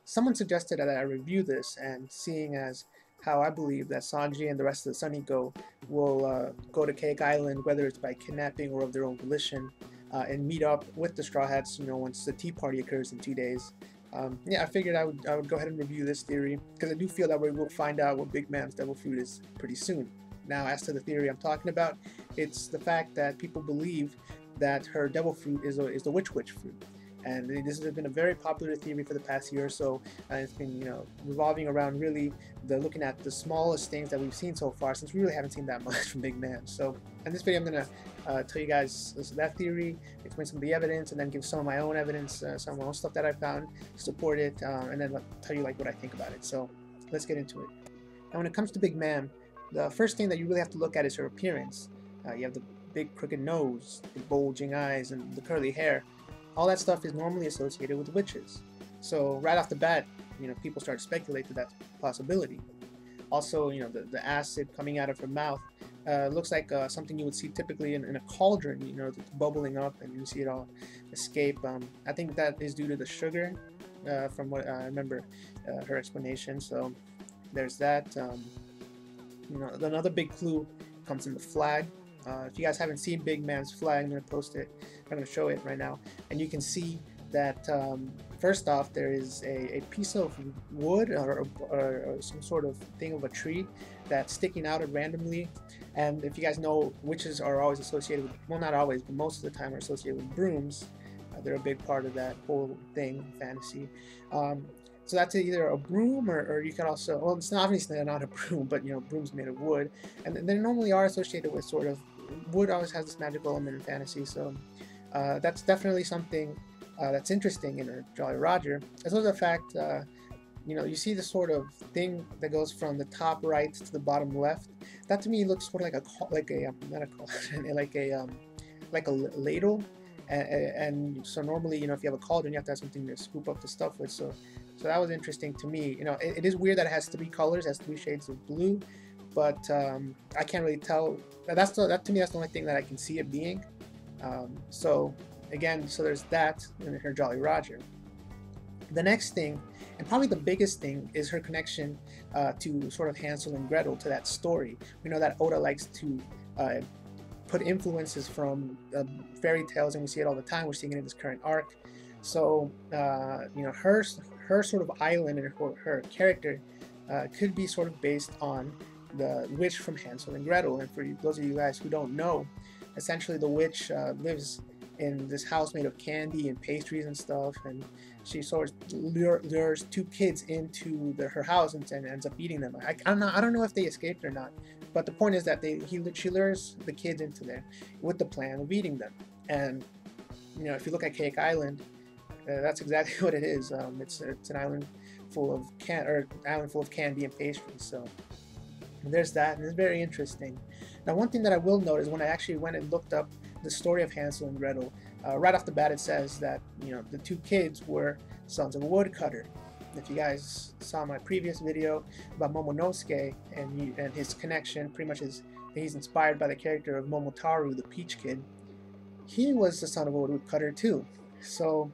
someone suggested that I review this, and seeing as how I believe that Sanji and the rest of the Sunny Go will go to Cake Island, whether it's by kidnapping or of their own volition, and meet up with the Straw Hats, once the Tea Party occurs in 2 days. Yeah, I figured I would go ahead and review this theory, because I do feel that we will find out what Big Mam's devil fruit is pretty soon. Now, as to the theory I'm talking about, it's the fact that people believe that her devil fruit is the witch fruit. And this has been a very popular theory for the past year or so. It's been, revolving around really looking at the smallest things that we've seen so far, since we really haven't seen that much from Big Mam. So in this video, I'm gonna tell you guys that theory, explain some of the evidence, and then give some of my own evidence, some of my own stuff that I found to support it, and then tell you what I think about it. So let's get into it. Now, when it comes to Big Mam, the first thing that you really have to look at is her appearance. You have the big crooked nose, the bulging eyes, and the curly hair. All that stuff is normally associated with witches. So right off the bat, people start to speculate that that's a possibility. Also, the acid coming out of her mouth looks like something you would see typically in a cauldron, that's bubbling up, and you see it all escape. I think that is due to the sugar, from what I remember her explanation. So there's that. Another big clue comes in the flag. If you guys haven't seen Big Mam's flag, I'm going to post it. I'm going to show it right now. And you can see that, first off, there is a piece of wood or some sort of thing of a tree that's sticking out randomly. And if you guys know, witches are always associated with, well, not always, but most of the time are associated with brooms. They're a big part of that whole thing, fantasy. So that's either a broom, or you can also, well, it's obviously not a broom, but broom's made of wood, and they normally are associated with sort of, wood always has this magical element in fantasy, so that's definitely something that's interesting in a Jolly Roger, as well as the fact, you see the sort of thing that goes from the top right to the bottom left. That to me looks sort of like a not a cauldron, like a ladle, and so normally, if you have a cauldron, you have to have something to scoop up the stuff with. So that was interesting to me. It is weird that it has 3 colors, has 3 shades of blue, but I can't really tell. That to me, that's the only thing that I can see it being. So there's that in her Jolly Roger. The next thing, and probably the biggest thing, is her connection to sort of Hansel and Gretel, to that story. We know that Oda likes to put influences from fairy tales, and we see it all the time. We're seeing it in this current arc. So her sort of island and her character could be sort of based on the witch from Hansel and Gretel. And for those of you guys who don't know, essentially the witch lives in this house made of candy and pastries and stuff, and she sort of lures 2 kids into her house and ends up eating them. I don't know if they escaped or not, but the point is that she lures the kids into there with the plan of eating them. And if you look at Cake Island, that's exactly what it is. It's an island full of candy and pastries. So there's that, and it's very interesting. Now, one thing that I will note is when I actually went and looked up the story of Hansel and Gretel, right off the bat it says that the 2 kids were sons of a woodcutter. If you guys saw my previous video about Momonosuke and his connection, pretty much he's inspired by the character of Momotaru, the Peach Kid. He was the son of a woodcutter too. So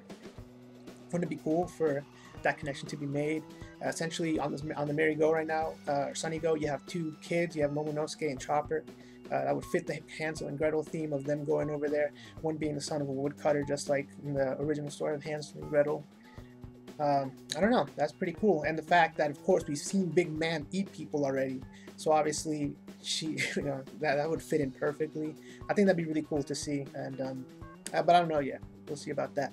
wouldn't it be cool for that connection to be made? Essentially, on the merry-go right now, Sunny Go, you have 2 kids. You have Momonosuke and Chopper. That would fit the Hansel and Gretel theme of them going over there. One being the son of a woodcutter, just like in the original story of Hansel and Gretel. I don't know. That's pretty cool. And the fact that, of course, we've seen Big Mam eat people already, so obviously she, that would fit in perfectly. I think that'd be really cool to see. And but I don't know yet. We'll see about that.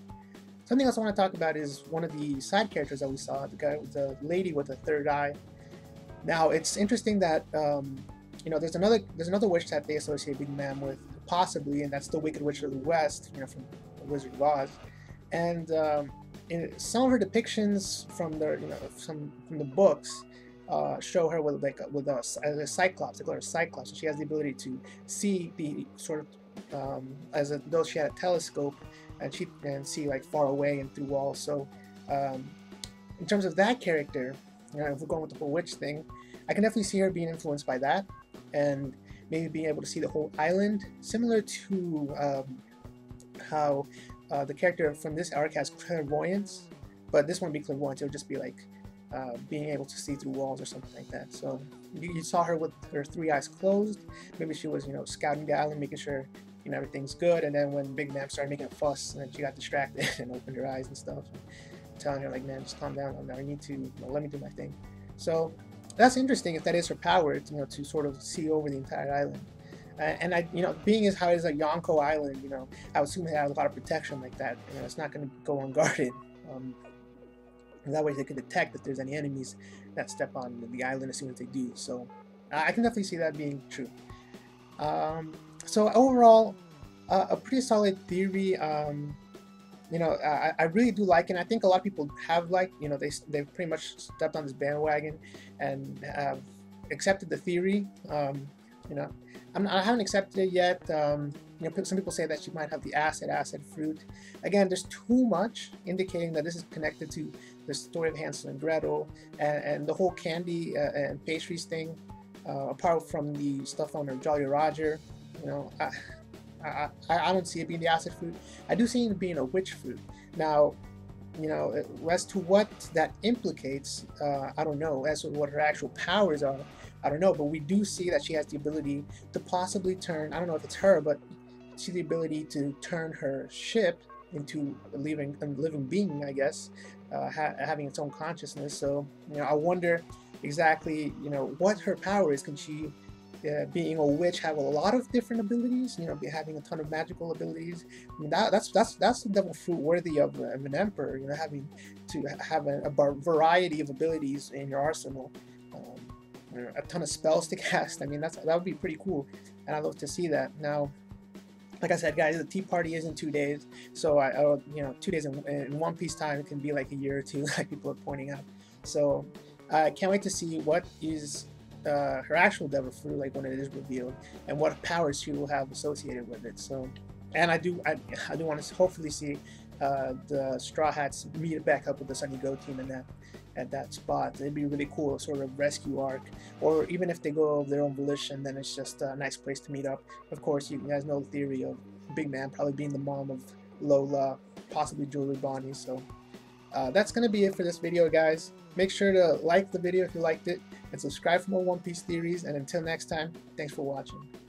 Something else I want to talk about is one of the side characters that we saw, the lady with the 3rd eye. Now, it's interesting that there's another witch that they associate Big Mam with, possibly, and that's the Wicked Witch of the West, from the Wizard of Oz. And in some of her depictions from the books show her with a cyclops. They call her a cyclops, and she has the ability to see the sort of though she had a telescope, and she can see like far away and through walls. So in terms of that character, if we're going with the whole witch thing, I can definitely see her being influenced by that, and maybe being able to see the whole island, similar to how the character from this arc has clairvoyance. but this won't be clairvoyance. It'll just be like being able to see through walls or something like that. So you saw her with her 3 eyes closed. Maybe she was, scouting the island, making sure, everything's good. And then when Big Man started making a fuss, and then she got distracted and opened her eyes and stuff, and telling her like, man, just calm down. I need to, let me do my thing. So that's interesting if that is her power, to sort of see over the entire island. And I, being as how it is a Yonko island, I would assume they have a lot of protection like that. It's not going to go unguarded. That way they can detect if there's any enemies that step on the island as soon as they do. So I can definitely see that being true. So overall, a pretty solid theory. I really do like it. And I think a lot of people have they've pretty much stepped on this bandwagon and have accepted the theory. I haven't accepted it yet. Some people say that she might have the acid fruit. Again, there's too much indicating that this is connected to the story of Hansel and Gretel and the whole candy and pastries thing. Apart from the stuff on her Jolly Roger, I don't see it being the acid fruit. I do see it being a witch fruit. Now, as to what that implicates, I don't know. As to what her actual powers are, I don't know. But we do see that she has the ability to possibly turn, I don't know if it's her, but she has the ability to turn her ship into a living being, I guess, having its own consciousness. So, I wonder exactly, what her power is. Can she, being a witch, have a lot of different abilities? Having a ton of magical abilities. I mean, that's the devil fruit worthy of an emperor. Having to have a variety of abilities in your arsenal, a ton of spells to cast. I mean, that would be pretty cool, and I'd love to see that. Now, like I said, guys, the tea party is in 2 days, so I 2 days in One Piece time, it can be like a year or two, like people are pointing out. So I can't wait to see what is her actual devil fruit, like when it is revealed, and what powers she will have associated with it. So, and I do want to hopefully see the Straw Hats meet back up with the Sunny Go team at that spot. It'd be really cool, sort of rescue arc, or even if they go of their own volition, then it's just a nice place to meet up. Of course, you guys know the theory of Big Man probably being the mom of Lola, possibly Jewelry Bonnie. So that's gonna be it for this video, guys. Make sure to like the video if you liked it, and subscribe for more One Piece theories. And until next time, thanks for watching.